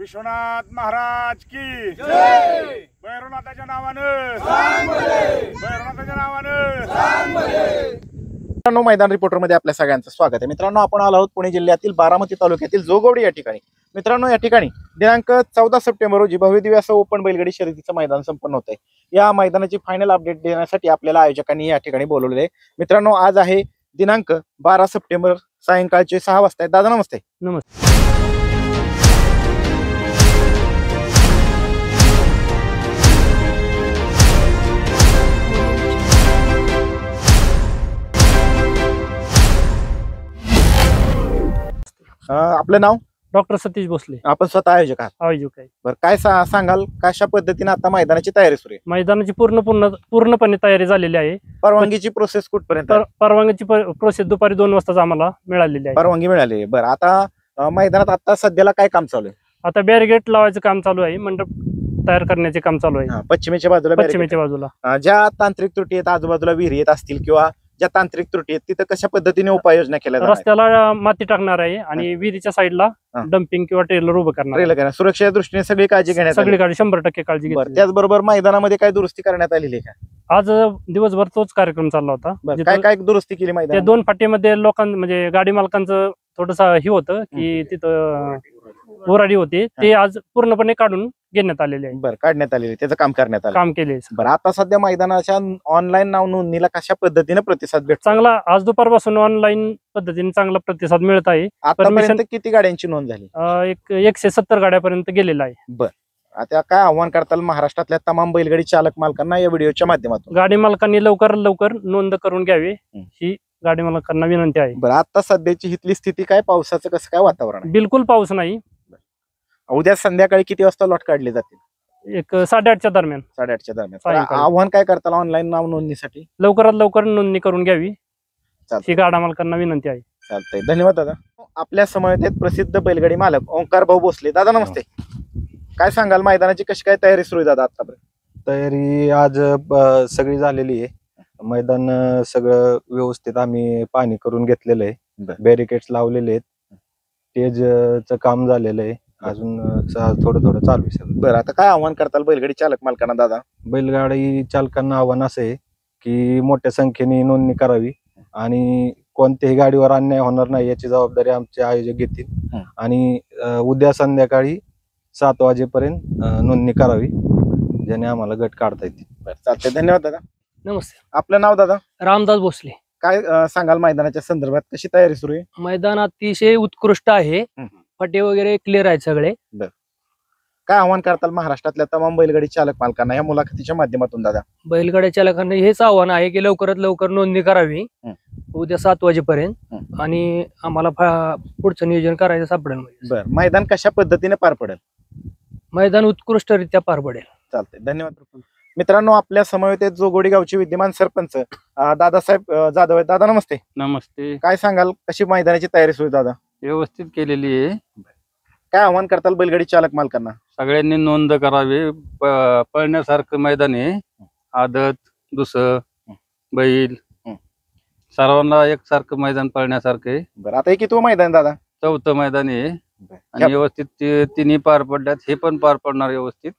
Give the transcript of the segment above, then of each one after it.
विश्वनाथ महाराज की जय। भैरवनाथाच्या नावानं भैरवनाथाच्या नावानं। मित्रांनो, मैदान रिपोर्टर मध्ये आपल्या सगळ्यांचं स्वागत आहे। मित्रांनो, आपण आलो आहोत पुणे जिल्ह्यातील बारामती तालुक्यातील जोगवडी या ठिकाणी। मित्रांनो, या ठिकाणी दिनांक 14 सप्टेंबर रोजी भव्य दिव्य असं ओपन बैलगाडी शर्यतीचं मैदान संपन्न होत आहे। या मैदानाची फायनल अपडेट देण्यासाठी आपल्याला आयोजकांनी या ठिकाणी बोलवलेले आहे। मित्रांनो, आज आहे दिनांक 12 सप्टेंबर, सायंकाळचे 6 वाजता। दादा नमस्ते। नमस्ते। आपलं नाव? डॉक्टर सतीश भोसले। आपण स्वतः आयोजक आहात? आयोजक आहे। बरं, काय सांगाल, कशा पद्धतीने आता मैदानाची तयारी सुरू आहे? मैदानाची पूर्णपणे तयारी झालेली आहे। परवानगीची प्रोसेस कुठपर्यंत? परवानगीची प्रोसेस दुपारी 2 वाजता आम्हाला मिळालेली आहे। परवानगी मिळाली आहे। बरं, आता मैदानात आता सध्याला काय काम चालू आहे? आता बॅरिगेट लावायचं काम चालू आहे, मंडप तयार करण्याचे काम चालू आहे। पश्चिमेच्या बाजूला पश्चिमेच्या बाजूला ज्या तांत्रिक त्रुटी आहेत, आजूबाजूला विहिरी येत असतील किंवा ज्या तांत्रिक त्रुटी आहेत, तिथं कशा पद्धतीने उपाययोजना केल्या जाणार? रस्त्याला माती टाकणार आहे आणि विहिरीच्या साईडला डम्पिंग किंवा ट्रेलर उभं करणार। सुरक्षेच्या दृष्टीने सगळी काळजी घेण्यात सगळी काळजी 100% काळजी घेतली। त्याचबरोबर मैदानामध्ये काय दुरुस्ती करण्यात आलेली आहे का? आज दिवसभर तोच कार्यक्रम चालला होता। काय काय दुरुस्ती केली मैदान? त्या 2 फाटीमध्ये म्हणजे गाडी मालकांचं थोडस हे होतं की तिथं बोराडी होती, ते आज पूर्णपणे काढून घेण्यात आलेले आहे। बरं, काढण्यात आलेली, त्याचं काम करण्यात आलं, काम केले। बरं, आता सध्या मैदानाच्या ऑनलाईन नाव नोंदणीला कशा पद्धतीने प्रतिसाद भेटतो? चांगला, आज दुपारपासून ऑनलाईन पद्धतीने चांगला प्रतिसाद मिळत आहे। आतापर्यंत किती गाड्यांची नोंद झाली? 170 गाड्यापर्यंत गेलेला आहे। बरं, आता काय आव्हान करताल महाराष्ट्रातल्या तमाम बैलगाडी चालक मालकांना या व्हिडिओच्या माध्यमातून? गाडी मालकांनी लवकर नोंद करून घ्यावी ही गाडी मालकांना विनंती आहे। बरं, आता सध्याची हितली स्थिती काय? पावसाचं कसं काय वातावरण आहे? बिलकुल पाऊस नाही। उद्या संध्याकाळी किती वाजता लॉट काढले जातील? 8:30च्या दरम्यान। 8:30च्या दरम्यान। आव्हान काय करताल ऑनलाईन नाव नोंदणीसाठी? लवकरात लवकर नोंदणी करून घ्यावी ही गाडा मालकांना विनंती आहे। चालतंय, धन्यवाद दादा। आपल्या समवेत प्रसिद्ध बैलगाडी मालक ओंकार भाऊ भोसले। दादा नमस्ते। काय सांगाल, मैदानाची कशी काय तयारी सुरू आहे दादा आतापर्यंत? तयारी आज सगळी झालेली आहे। मैदान सगळं व्यवस्थित आम्ही पाणी करून घेतलेलं आहे, बॅरिकेड्स लावलेले आहेत, स्टेजचं काम झालेलं आहे, अजून थोडं चालू आहे। बरं, आता काय आव्हान करताल बैलगाडी चालक मालकांना दादा? बैलगाडी चालकांना आव्हान असं आहे की मोठ्या संख्येने नोंदणी करावी आणि कोणत्याही गाडीवर अन्याय होणार नाही याची जबाबदारी आमचे आयोजक घेतील आणि उद्या संध्याकाळी 7 वाजेपर्यंत नोंदणी करावी, ज्याने आम्हाला गट काढता येतील। चालतंय, धन्यवाद दादा। नमस्ते। आपलं नाव दादा? रामदास भोसले। काय सांगाल, मैदानाच्या संदर्भात कशी तयारी सुरू आहे? मैदान अतिशय उत्कृष्ट आहे, फटे वगैरे क्लिअर आहेत सगळे। काय आव्हान करताल महाराष्ट्रातल्या तमाम बैलगाडी चालक मालकांना या मुलाखतीच्या माध्यमातून दादा? बैलगाड्या चालकांना हेच आव्हान आहे की लवकरात लवकर नोंदणी करावी उद्या 7 वाजेपर्यंत आणि आम्हाला पुढचं नियोजन करायचं सापडेल। बरं, मैदान कशा पद्धतीने पार पडेल? मैदान उत्कृष्टरित्या पार पडेल। चालतंय, धन्यवाद। मित्रांनो, आपल्या समवेत जोगवडी गावचे विद्यमान सरपंच दादासाहेब जाधव आहेत। दादा नमस्ते। नमस्ते। काय सांगाल, कशी मैदानाची तयारी सुरू दादा? व्यवस्थित केलेली आहे। काय आव्हान करताल बैलगाडी चालक मालकांना? सगळ्यांनी नोंद करावी, पळण्यासारखं मैदान आहे, आदत दुसरं बैल सर्वांना एकसारखं मैदान पळण्यासारखं आहे। बरं, आता हे कितवं मैदान दादा? 4थं मैदान आहे आणि व्यवस्थित तिन्ही पार पडल्यात, हे पण पार पडणार व्यवस्थित।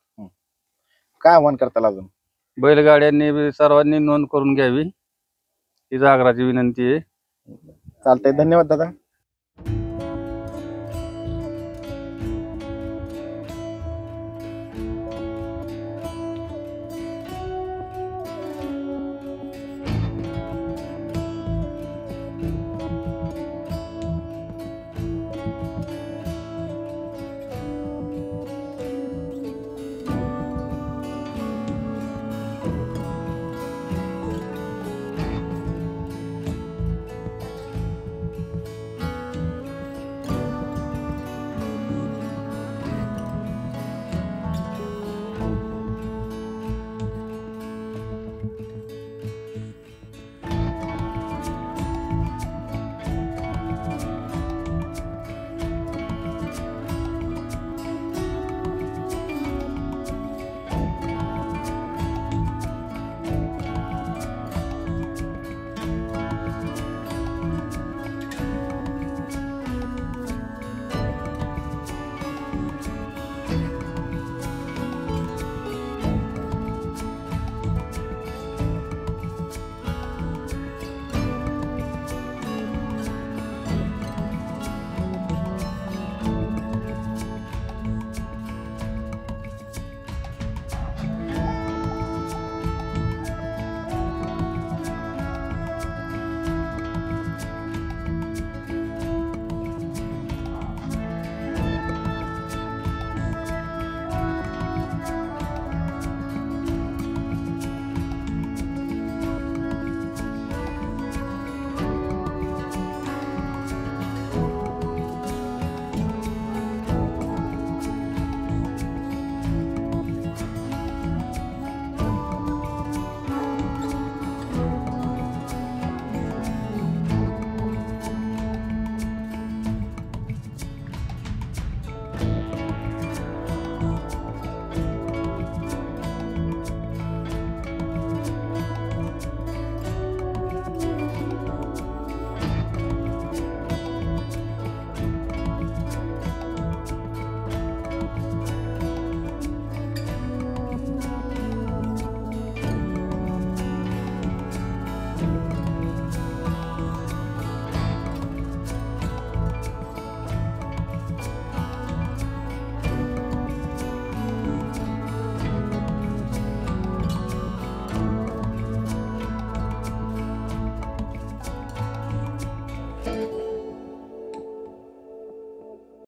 काय आव्हान करताल अजून? बैलगाड्यांनी सर्वांनी नोंद करून घ्यावी ही जागराची विनंती आहे। चालतंय, धन्यवाद दादा।